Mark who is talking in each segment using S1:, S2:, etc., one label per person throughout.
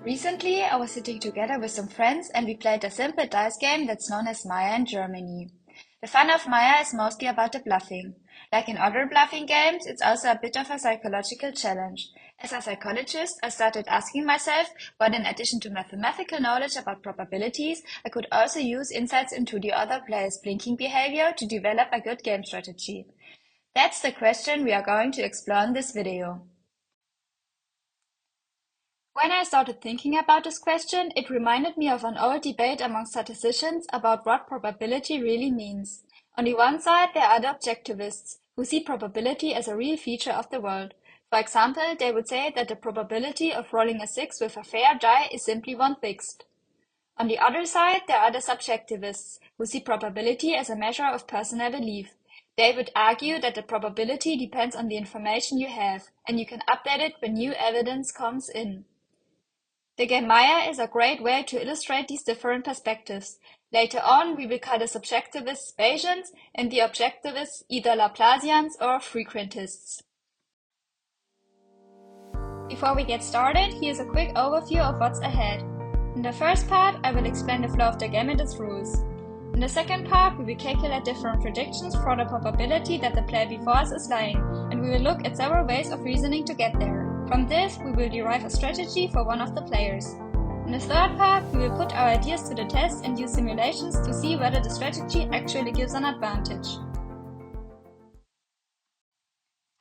S1: Recently, I was sitting together with some friends and we played a simple dice game that's known as Maier in Germany. The fun of Maier is mostly about the bluffing. Like in other bluffing games, it's also a bit of a psychological challenge. As a psychologist, I started asking myself what, in addition to mathematical knowledge about probabilities, I could also use insights into the other players' blinking behavior to develop a good game strategy. That's the question we are going to explore in this video. When I started thinking about this question, it reminded me of an old debate among statisticians about what probability really means. On the one side, there are the objectivists, who see probability as a real feature of the world. For example, they would say that the probability of rolling a 6 with a fair die is simply one fixed. On the other side, there are the subjectivists, who see probability as a measure of personal belief. They would argue that the probability depends on the information you have, and you can update it when new evidence comes in. The game Maier is a great way to illustrate these different perspectives. Later on, we will call the subjectivists Bayesians and the objectivists either Laplacians or frequentists. Before we get started, here's a quick overview of what's ahead. In the first part, I will explain the flow of the game and its rules. In the second part, we will calculate different predictions for the probability that the player before us is lying, and we will look at several ways of reasoning to get there. From this, we will derive a strategy for one of the players. In the third part, we will put our ideas to the test and use simulations to see whether the strategy actually gives an advantage.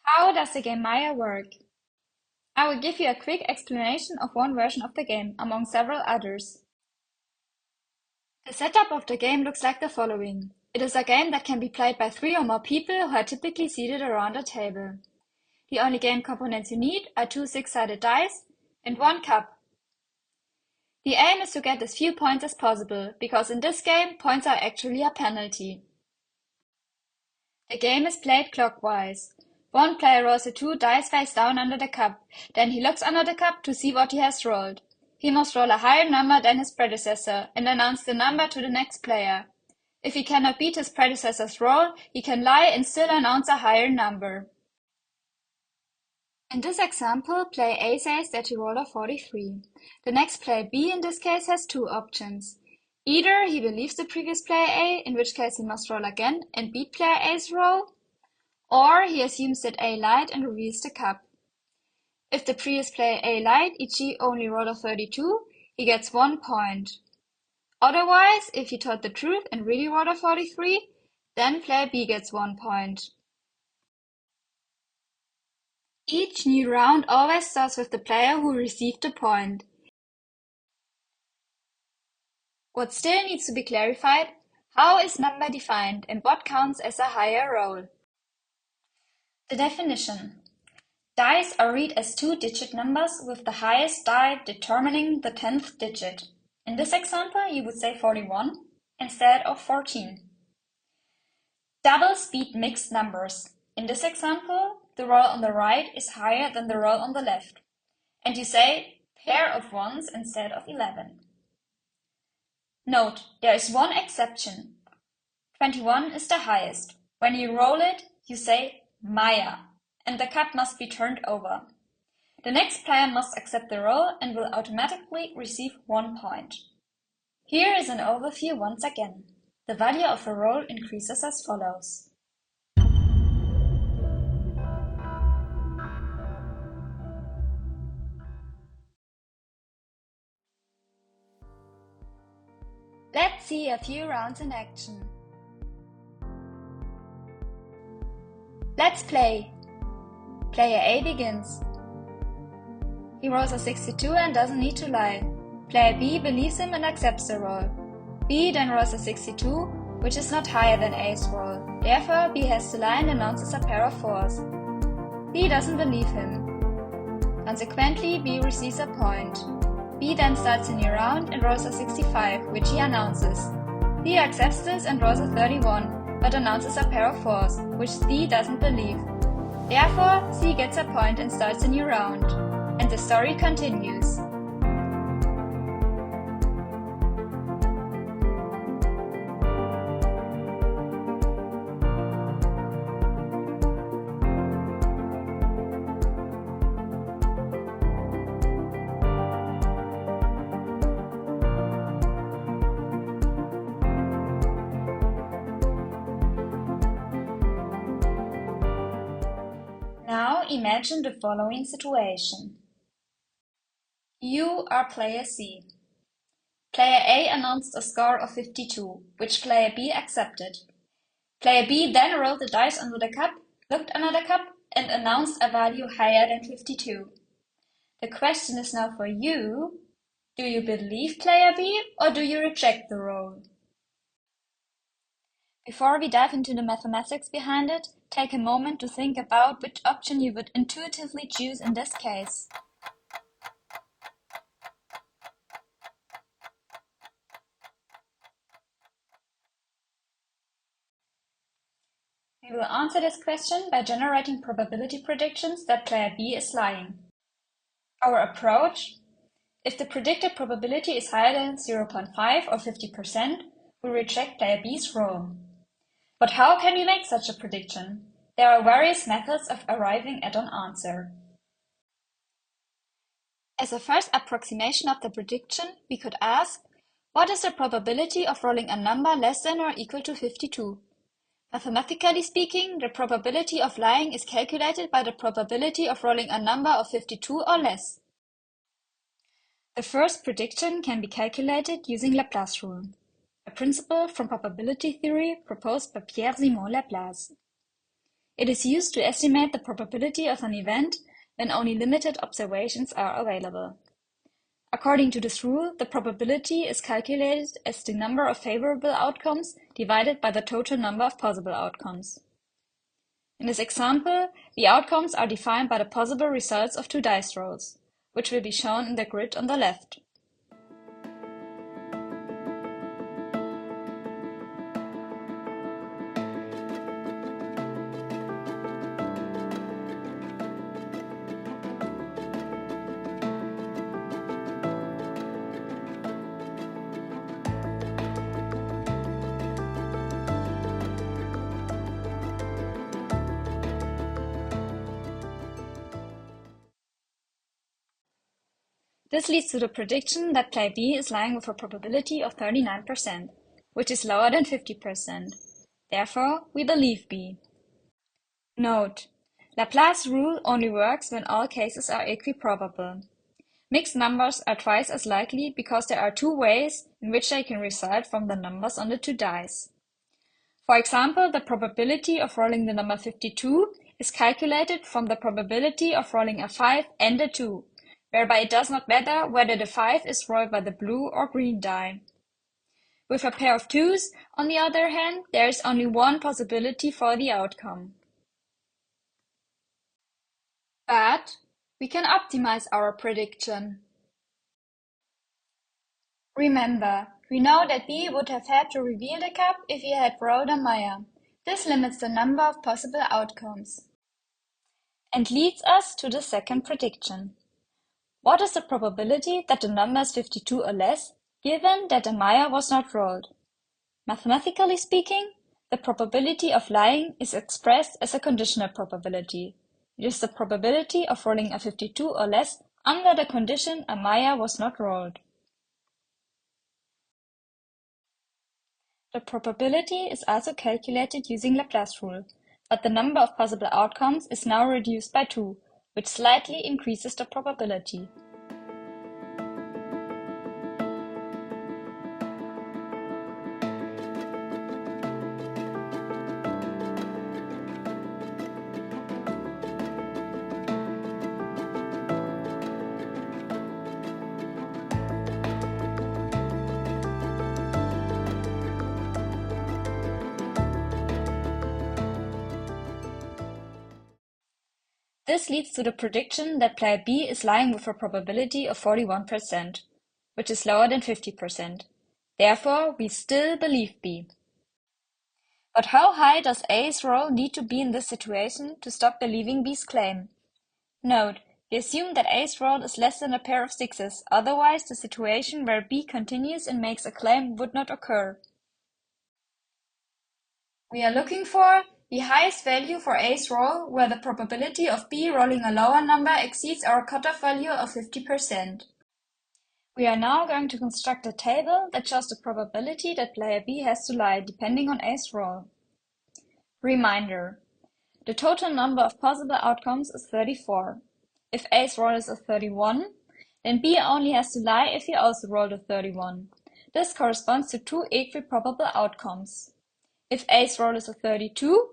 S1: How does the game Maier work? I will give you a quick explanation of one version of the game, among several others. The setup of the game looks like the following. It is a game that can be played by 3 or more people who are typically seated around a table. The only game components you need are 2 6-sided dice and 1 cup. The aim is to get as few points as possible, because in this game, points are actually a penalty. The game is played clockwise. One player rolls the 2 dice face down under the cup, then he looks under the cup to see what he has rolled. He must roll a higher number than his predecessor and announce the number to the next player. If he cannot beat his predecessor's roll, he can lie and still announce a higher number. In this example, player A says that he rolled a 43. The next player B in this case has 2 options. Either he believes the previous player A, in which case he must roll again and beat player A's roll, or he assumes that A lied and reveals the cup. If the previous player A lied, e.g. only rolled a 32, he gets 1 point. Otherwise, if he told the truth and really rolled a 43, then player B gets 1 point. Each new round always starts with the player who received the point. What still needs to be clarified: how is number defined and what counts as a higher roll? The definition. Dice are read as 2-digit numbers with the highest die determining the 10th digit. In this example, you would say 41 instead of 14. Doubles beat mixed numbers. In this example, the roll on the right is higher than the roll on the left, and you say pair of 1s instead of 11. Note, there is one exception. 21 is the highest. When you roll it, you say Maier, and the cup must be turned over. The next player must accept the roll and will automatically receive 1 point. Here is an overview once again. The value of a roll increases as follows. Let's see a few rounds in action. Let's play. Player A begins. He rolls a 62 and doesn't need to lie. Player B believes him and accepts the roll. B then rolls a 62, which is not higher than A's roll. Therefore, B has to lie and announces a pair of 4s. B doesn't believe him. Consequently, B receives a point. B then starts a new round and rolls a 65, which he announces. B accepts this and rolls a 31, but announces a pair of 4s, which C doesn't believe. Therefore, C gets a point and starts a new round. And the story continues. imagine the following situation. You are player C. Player A announced a score of 52, which player B accepted. Player B then rolled the dice under the cup, looked under the cup, and announced a value higher than 52. The question is now for you. Do you believe player B or do you reject the roll? Before we dive into the mathematics behind it, take a moment to think about which option you would intuitively choose in this case. We will answer this question by generating probability predictions that player B is lying. Our approach: if the predicted probability is higher than 0.5 or 50%, we reject player B's roll. But how can we make such a prediction? There are various methods of arriving at an answer. As a first approximation of the prediction, we could ask, what is the probability of rolling a number less than or equal to 52? Mathematically speaking, the probability of lying is calculated by the probability of rolling a number of 52 or less. The first prediction can be calculated using Laplace rule, a principle from probability theory proposed by Pierre-Simon Laplace. It is used to estimate the probability of an event when only limited observations are available. According to this rule, the probability is calculated as the number of favorable outcomes divided by the total number of possible outcomes. In this example, the outcomes are defined by the possible results of two dice rolls, which will be shown in the grid on the left. This leads to the prediction that player B is lying with a probability of 39%, which is lower than 50%. Therefore, we believe B. Note: Laplace rule only works when all cases are equiprobable. Mixed numbers are twice as likely because there are two ways in which they can result from the numbers on the two dice. For example, the probability of rolling the number 52 is calculated from the probability of rolling a 5 and a 2, whereby it does not matter whether the 5 is rolled by the blue or green die. With a pair of 2s, on the other hand, there is only one possibility for the outcome. But we can optimize our prediction. Remember, we know that B would have had to reveal the cup if he had rolled a Maier. This limits the number of possible outcomes. And leads us to the second prediction. What is the probability that the number is 52 or less, given that a Maier was not rolled? Mathematically speaking, the probability of lying is expressed as a conditional probability. It is the probability of rolling a 52 or less under the condition a Maier was not rolled. The probability is also calculated using Laplace rule, but the number of possible outcomes is now reduced by 2, which slightly increases the probability. This leads to the prediction that player B is lying with a probability of 41%, which is lower than 50%. Therefore, we still believe B. But how high does A's roll need to be in this situation to stop believing B's claim? Note: we assume that A's roll is less than a pair of 6s, otherwise the situation where B continues and makes a claim would not occur. We are looking for the highest value for A's roll where the probability of B rolling a lower number exceeds our cutoff value of 50%. We are now going to construct a table that shows the probability that player B has to lie depending on A's roll. Reminder: The total number of possible outcomes is 34. If A's roll is a 31, then B only has to lie if he also rolled a 31. This corresponds to 2 equal probable outcomes. If A's roll is a 32,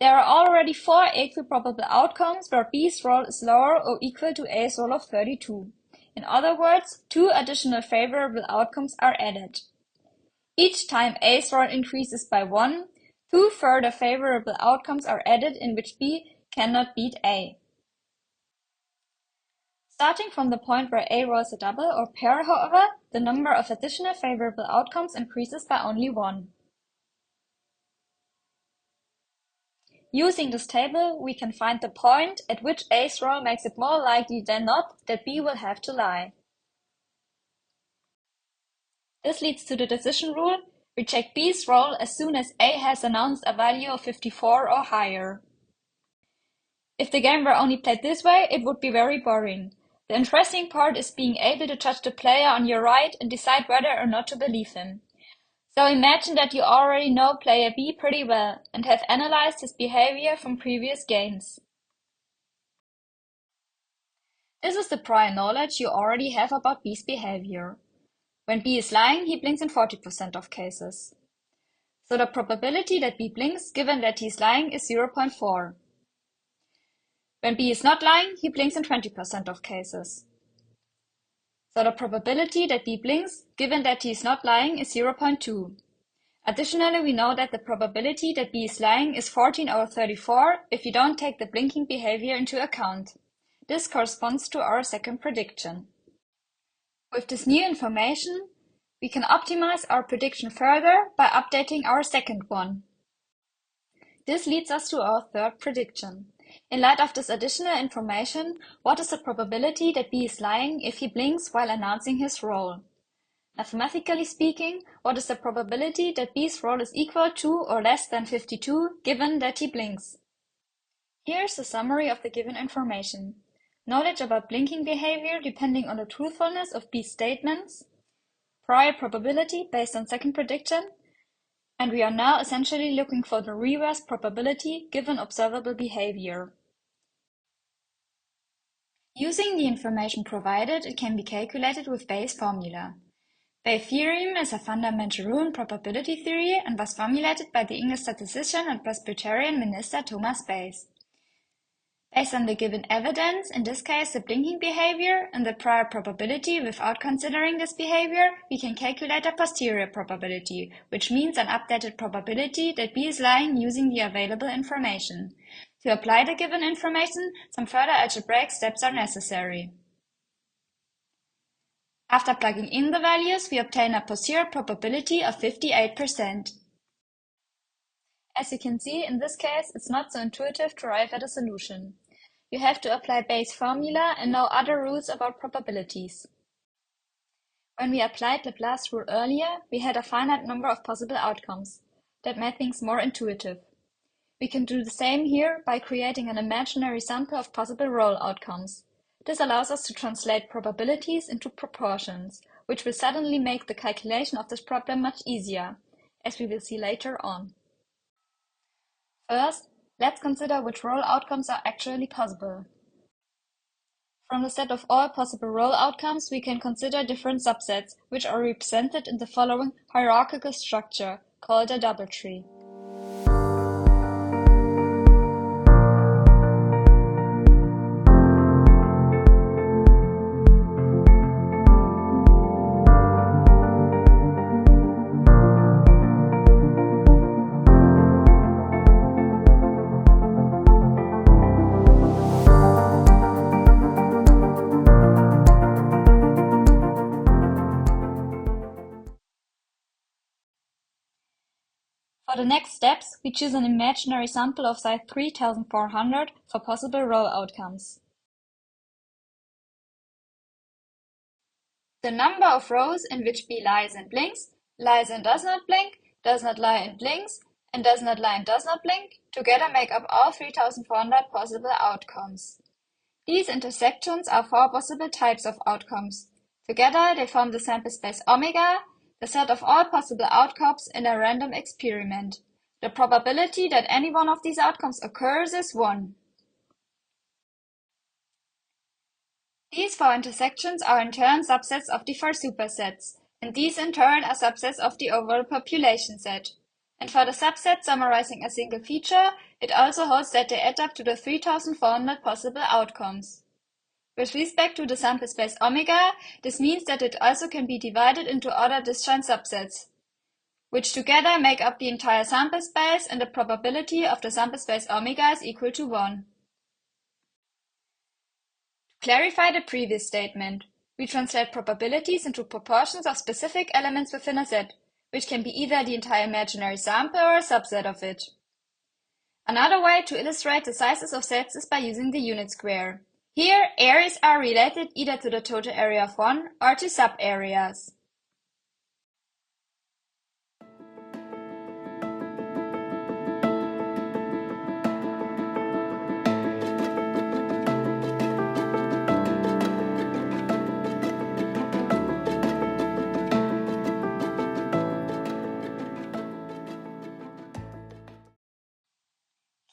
S1: there are already 4 equal probable outcomes where B's roll is lower or equal to A's roll of 32. In other words, 2 additional favorable outcomes are added. Each time A's roll increases by 1, 2 further favorable outcomes are added in which B cannot beat A. Starting from the point where A rolls a double or pair, however, the number of additional favorable outcomes increases by only 1. Using this table, we can find the point at which A's roll makes it more likely than not that B will have to lie. This leads to the decision rule: we check B's roll as soon as A has announced a value of 54 or higher. If the game were only played this way, it would be very boring. The interesting part is being able to judge the player on your right and decide whether or not to believe him. So imagine that you already know player B pretty well and have analyzed his behavior from previous games. This is the prior knowledge you already have about B's behavior. When B is lying, he blinks in 40% of cases. So the probability that B blinks, given that he is lying, is 0.4. When B is not lying, he blinks in 20% of cases. So the probability that B blinks, given that he is not lying, is 0.2. Additionally, we know that the probability that B is lying is 14 over 34 if you don't take the blinking behavior into account. This corresponds to our second prediction. With this new information, we can optimize our prediction further by updating our second one. This leads us to our third prediction. In light of this additional information, what is the probability that B is lying if he blinks while announcing his roll? Mathematically speaking, what is the probability that B's roll is equal to or less than 52 given that he blinks? Here's a summary of the given information. Knowledge about blinking behavior depending on the truthfulness of B's statements, prior probability based on second prediction, and we are now essentially looking for the reverse probability given observable behavior. Using the information provided, it can be calculated with Bayes' formula. Bayes' theorem is a fundamental rule in probability theory and was formulated by the English statistician and Presbyterian minister Thomas Bayes. Based on the given evidence, in this case the blinking behavior, and the prior probability without considering this behavior, we can calculate a posterior probability, which means an updated probability that B is lying using the available information. To apply the given information, some further algebraic steps are necessary. After plugging in the values, we obtain a posterior probability of 58%. As you can see, in this case, it's not so intuitive to arrive at a solution. You have to apply Bayes' formula and know other rules about probabilities. When we applied Laplace's rule earlier, we had a finite number of possible outcomes. That made things more intuitive. We can do the same here by creating an imaginary sample of possible roll outcomes. This allows us to translate probabilities into proportions, which will suddenly make the calculation of this problem much easier, as we will see later on. First, let's consider which roll outcomes are actually possible. From the set of all possible roll outcomes, we can consider different subsets, which are represented in the following hierarchical structure, called a double tree. For the next steps, we choose an imaginary sample of size 3400 for possible roll outcomes. The number of rows in which B lies and blinks, lies and does not blink, does not lie and blinks, and does not lie and does not blink, together make up all 3400 possible outcomes. These intersections are 4 possible types of outcomes. Together, they form the sample space omega, the set of all possible outcomes in a random experiment. The probability that any one of these outcomes occurs is 1. These 4 intersections are in turn subsets of the 4 supersets, and these in turn are subsets of the overall population set. And for the subset summarizing a single feature, it also holds that they add up to the 3400 possible outcomes. With respect to the sample space omega, this means that it also can be divided into other disjoint subsets, which together make up the entire sample space, and the probability of the sample space omega is equal to 1. To clarify the previous statement, we translate probabilities into proportions of specific elements within a set, which can be either the entire imaginary sample or a subset of it. Another way to illustrate the sizes of sets is by using the unit square. Here, areas are related either to the total area of one or to sub-areas.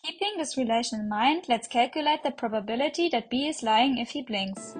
S1: Keeping this relation in mind, let's calculate the probability that B is lying if he blinks.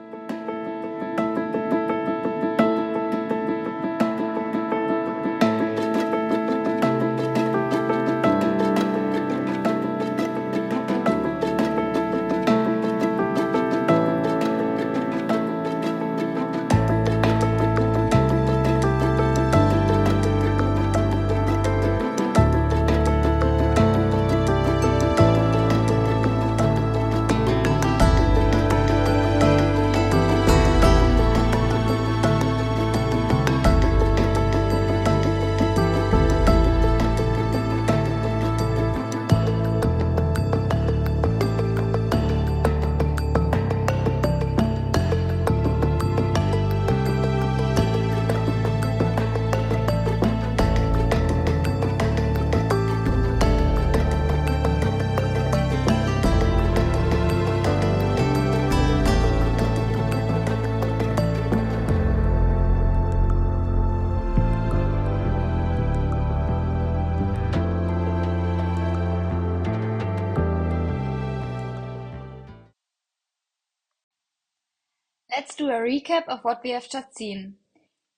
S1: Let's do a recap of what we have just seen.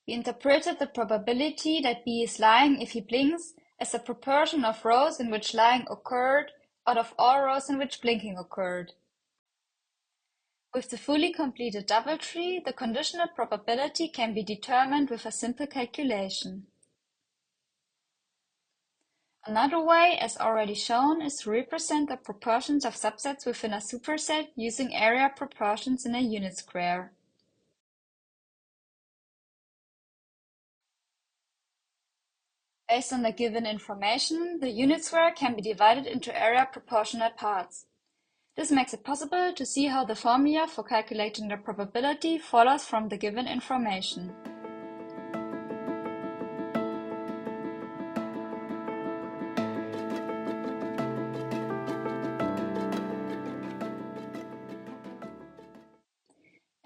S1: We interpreted the probability that B is lying if he blinks as a proportion of rows in which lying occurred out of all rows in which blinking occurred. With the fully completed double tree, the conditional probability can be determined with a simple calculation. Another way, as already shown, is to represent the proportions of subsets within a superset using area proportions in a unit square. Based on the given information, the unit square can be divided into area proportionate parts. This makes it possible to see how the formula for calculating the probability follows from the given information.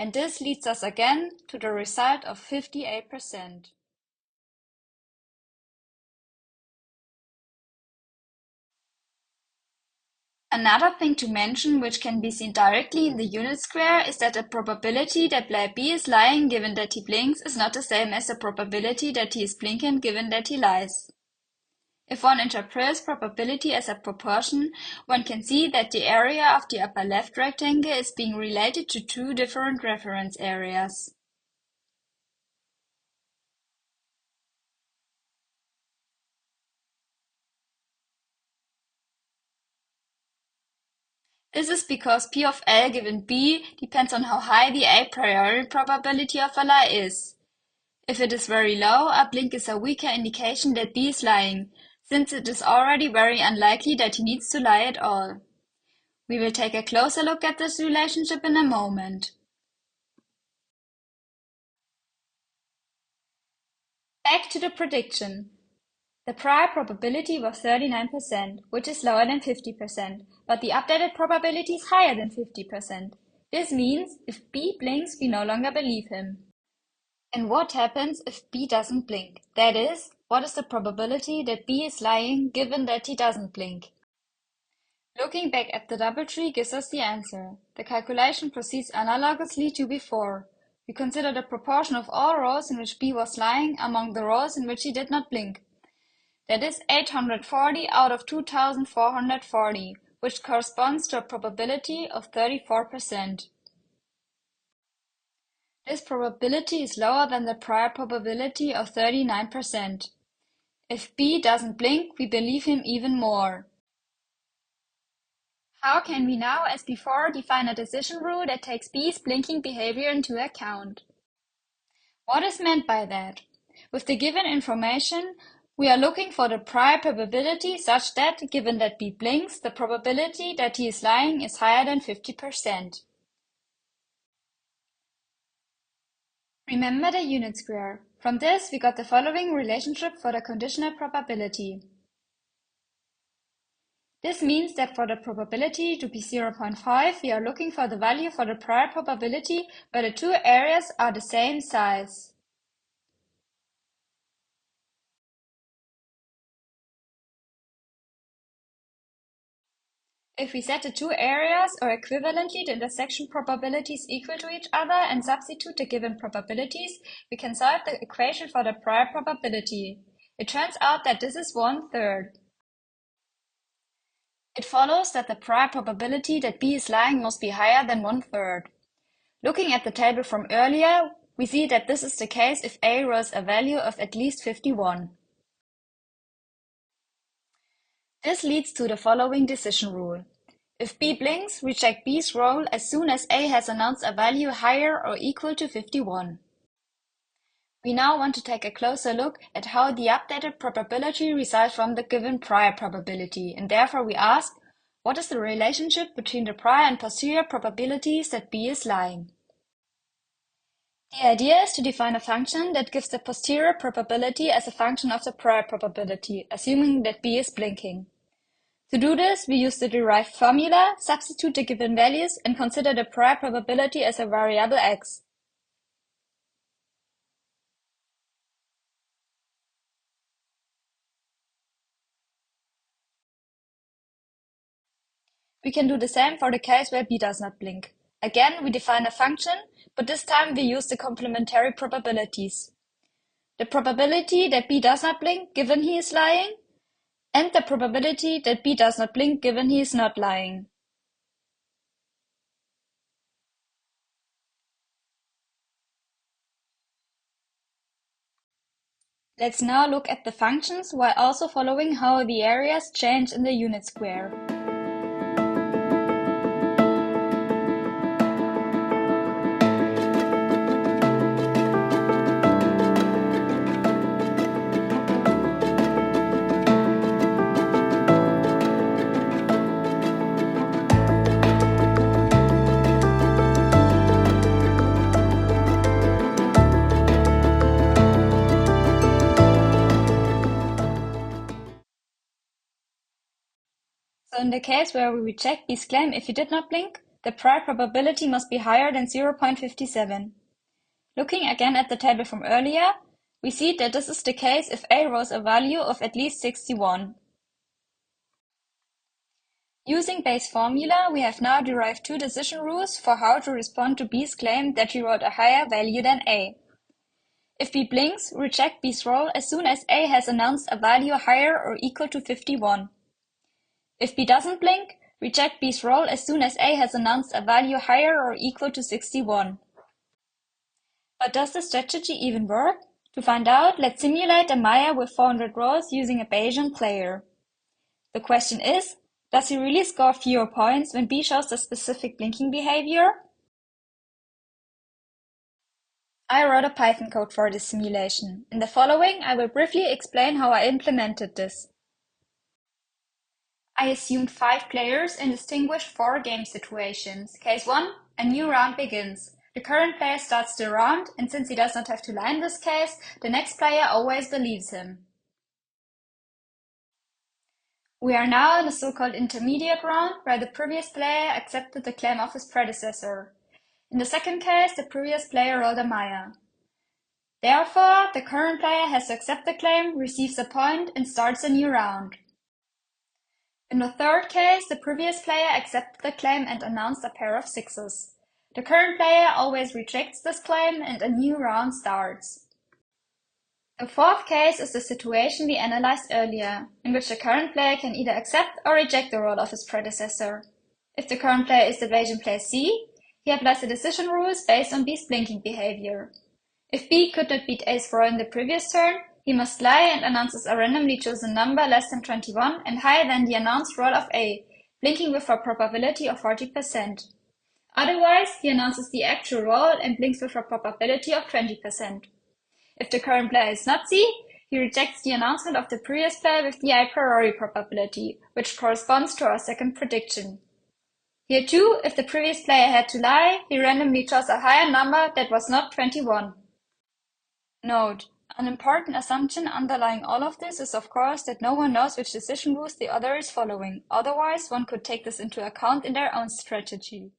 S1: And this leads us again to the result of 58%. Another thing to mention, which can be seen directly in the unit square, is that the probability that B is lying given that he blinks is not the same as the probability that he is blinking given that he lies. If one interprets probability as a proportion, one can see that the area of the upper left rectangle is being related to two different reference areas. This is because P of L given B depends on how high the a priori probability of a lie is. If it is very low, a blink is a weaker indication that B is lying, since it is already very unlikely that he needs to lie at all. We will take a closer look at this relationship in a moment. Back to the prediction. The prior probability was 39%, which is lower than 50%, but the updated probability is higher than 50%. This means if B blinks, we no longer believe him. And what happens if B doesn't blink? That is, What is the probability that B is lying given that he doesn't blink? Looking back at the double tree gives us the answer. The calculation proceeds analogously to before. We consider the proportion of all rows in which B was lying among the rows in which he did not blink. That is 840 out of 2440, which corresponds to a probability of 34%. This probability is lower than the prior probability of 39%. If B doesn't blink, we believe him even more. How can we now, as before, define a decision rule that takes B's blinking behavior into account? What is meant by that? With the given information, we are looking for the prior probability such that, given that B blinks, the probability that he is lying is higher than 50%. Remember the unit square. From this, we got the following relationship for the conditional probability. This means that for the probability to be 0.5, we are looking for the value for the prior probability where the two areas are the same size. If we set the two areas or equivalently the intersection probabilities equal to each other and substitute the given probabilities, we can solve the equation for the prior probability. It turns out that this is 1/3. It follows that the prior probability that B is lying must be higher than 1/3. Looking at the table from earlier, we see that this is the case if A rolls a value of at least 51. This leads to the following decision rule. If B blinks, we check B's roll as soon as A has announced a value higher or equal to 51. We now want to take a closer look at how the updated probability results from the given prior probability, and therefore we ask, what is the relationship between the prior and posterior probabilities that B is lying? The idea is to define a function that gives the posterior probability as a function of the prior probability, assuming that B is blinking. To do this, we use the derived formula, substitute the given values, and consider the prior probability as a variable x. We can do the same for the case where B does not blink. Again, we define a function, but this time we use the complementary probabilities. The probability that B does not blink given he is lying, and the probability that B does not blink given he is not lying. Let's now look at the functions while also following how the areas change in the unit square. So in the case where we reject B's claim if he did not blink, the prior probability must be higher than 0.57. Looking again at the table from earlier, we see that this is the case if A rolls a value of at least 61. Using Bayes' formula, we have now derived two decision rules for how to respond to B's claim that he rolled a higher value than A. If B blinks, reject B's roll as soon as A has announced a value higher or equal to 51. If B doesn't blink, reject B's roll as soon as A has announced a value higher or equal to 61. But does this strategy even work? To find out, let's simulate a Maier with 400 rolls using a Bayesian player. The question is, does he really score fewer points when B shows the specific blinking behavior? I wrote a Python code for this simulation. In the following, I will briefly explain how I implemented this. I assumed 5 players and distinguished 4 game situations. Case 1, a new round begins. The current player starts the round, and since he does not have to lie in this case, the next player always believes him. We are now in the so-called intermediate round, where the previous player accepted the claim of his predecessor. In the second case, the previous player rolled a Maier. Therefore, the current player has to accept the claim, receives a point, and starts a new round. In the third case, the previous player accepted the claim and announced a pair of sixes. The current player always rejects this claim and a new round starts. The fourth case is the situation we analyzed earlier, in which the current player can either accept or reject the role of his predecessor. If the current player is the Bayesian player C, he applies the decision rules based on B's blinking behavior. If B could not beat A's roll in the previous turn, he must lie and announces a randomly chosen number less than 21 and higher than the announced roll of A, blinking with a probability of 40%. Otherwise, he announces the actual roll and blinks with a probability of 20%. If the current player is not C, he rejects the announcement of the previous player with the a priori probability, which corresponds to our second prediction. Here too, if the previous player had to lie, he randomly chose a higher number that was not 21. Note: an important assumption underlying all of this is of course that no one knows which decision rules the other is following, otherwise one could take this into account in their own strategy.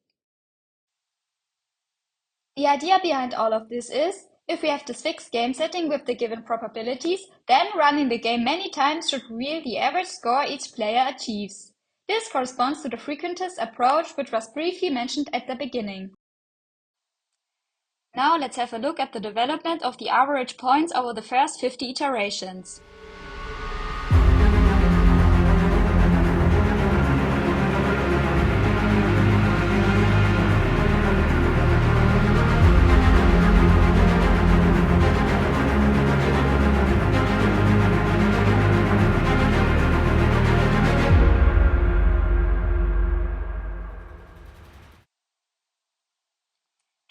S1: The idea behind all of this is, if we have this fixed game setting with the given probabilities, then running the game many times should reveal the average score each player achieves. This corresponds to the frequentist approach, which was briefly mentioned at the beginning. Now let's have a look at the development of the average points over the first 50 iterations.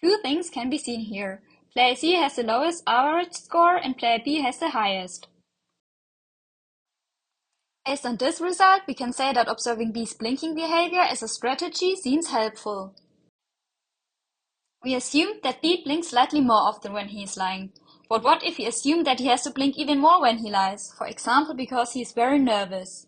S1: Two things can be seen here. Player C has the lowest average score and player B has the highest. Based on this result, we can say that observing B's blinking behavior as a strategy seems helpful. We assumed that B blinks slightly more often when he is lying. But what if we assume that he has to blink even more when he lies, for example because he is very nervous?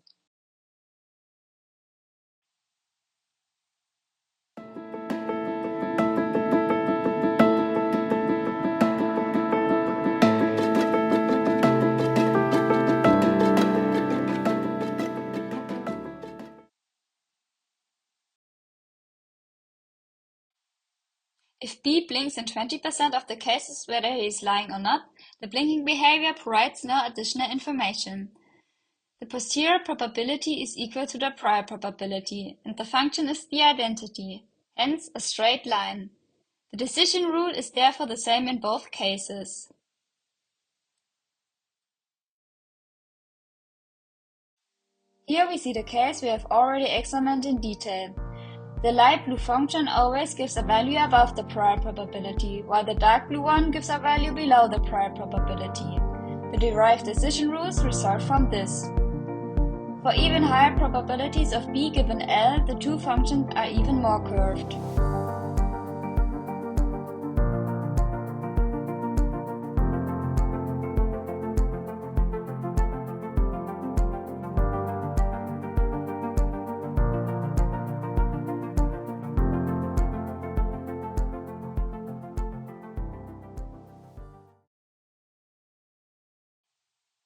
S1: If B blinks in 20% of the cases whether he is lying or not, the blinking behavior provides no additional information. The posterior probability is equal to the prior probability, and the function is the identity, hence a straight line. The decision rule is therefore the same in both cases. Here we see the case we have already examined in detail. The light blue function always gives a value above the prior probability, while the dark blue one gives a value below the prior probability. The derived decision rules result from this. For even higher probabilities of B given L, the two functions are even more curved.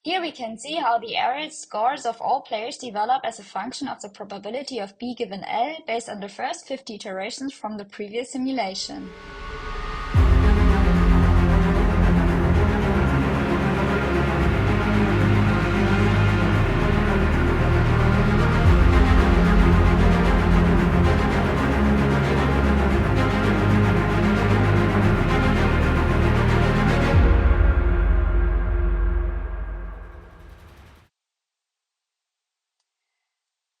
S1: Here we can see how the average scores of all players develop as a function of the probability of B given L based on the first 50 iterations from the previous simulation.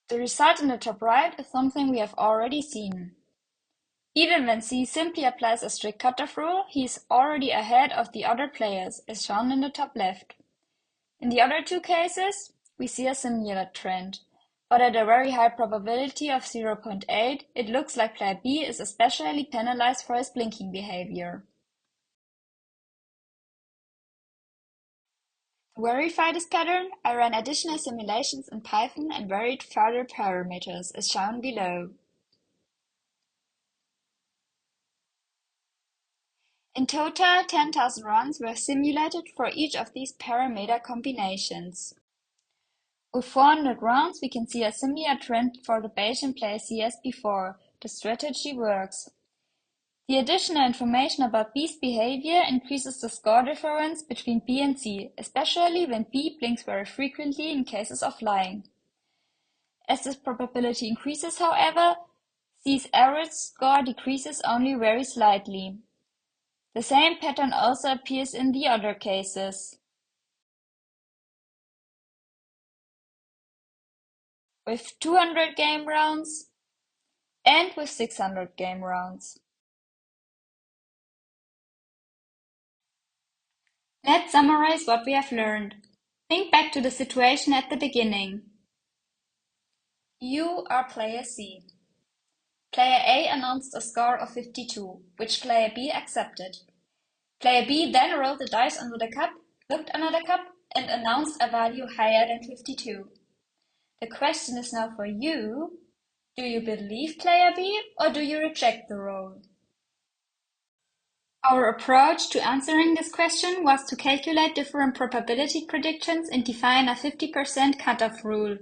S1: The result in the top right is something we have already seen. Even when C simply applies a strict cutoff rule, he is already ahead of the other players, as shown in the top left. In the other two cases, we see a similar trend, but at a very high probability of 0.8, it looks like player B is especially penalized for his blinking behavior. To verify this pattern, I ran additional simulations in Python and varied further parameters, as shown below. In total, 10,000 runs were simulated for each of these parameter combinations. With 400 rounds, we can see a similar trend for the Bayesian player C as before. The strategy works. The additional information about B's behavior increases the score difference between B and C, especially when B blinks very frequently in cases of lying. As this probability increases, however, C's average score decreases only very slightly. The same pattern also appears in the other cases. With 200 game rounds and with 600 game rounds. Let's summarize what we have learned. Think back to the situation at the beginning. You are player C. Player A announced a score of 52, which player B accepted. Player B then rolled the dice under the cup, looked under the cup, and announced a value higher than 52. The question is now for you. Do you believe player B or do you reject the roll? Our approach to answering this question was to calculate different probability predictions and define a 50% cutoff rule.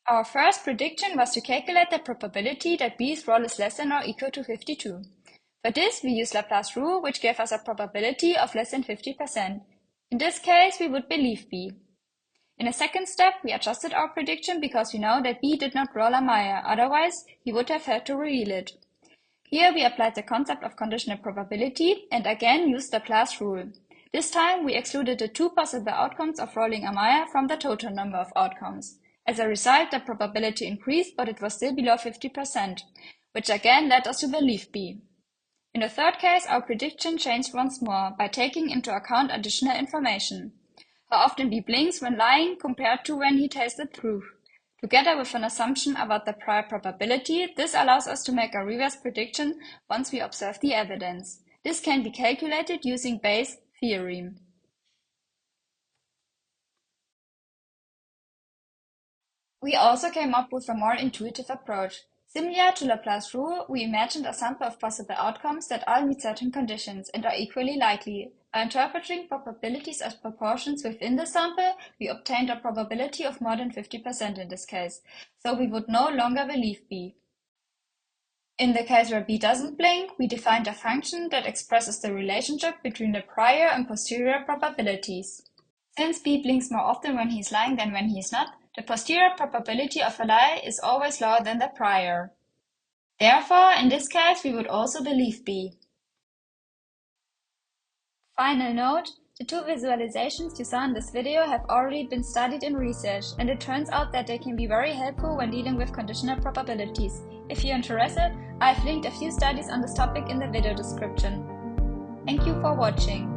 S1: Our first prediction was to calculate the probability that B's roll is less than or equal to 52. For this, we used Laplace rule, which gave us a probability of less than 50%. In this case, we would believe B. In a second step, we adjusted our prediction because we know that B did not roll a Maier, otherwise he would have had to reveal it. Here we applied the concept of conditional probability and again used the Laplace rule. This time we excluded the two possible outcomes of rolling a Maier from the total number of outcomes. As a result, the probability increased, but it was still below 50%, which again led us to believe B. In the third case, our prediction changed once more by taking into account additional information. How often B blinks when lying compared to when he tells the truth. Together with an assumption about the prior probability, this allows us to make a reverse prediction once we observe the evidence. This can be calculated using Bayes' theorem. We also came up with a more intuitive approach. Similar to Laplace rule, we imagined a sample of possible outcomes that all meet certain conditions and are equally likely. By interpreting probabilities as proportions within the sample, we obtained a probability of more than 50% in this case, so we would no longer believe B. In the case where B doesn't blink, we defined a function that expresses the relationship between the prior and posterior probabilities. Since B blinks more often when he's lying than when he's not, the posterior probability of a lie is always lower than the prior. Therefore, in this case, we would also believe B. Final note, the two visualizations you saw in this video have already been studied in research, and it turns out that they can be very helpful when dealing with conditional probabilities. If you're interested, I've linked a few studies on this topic in the video description. Thank you for watching.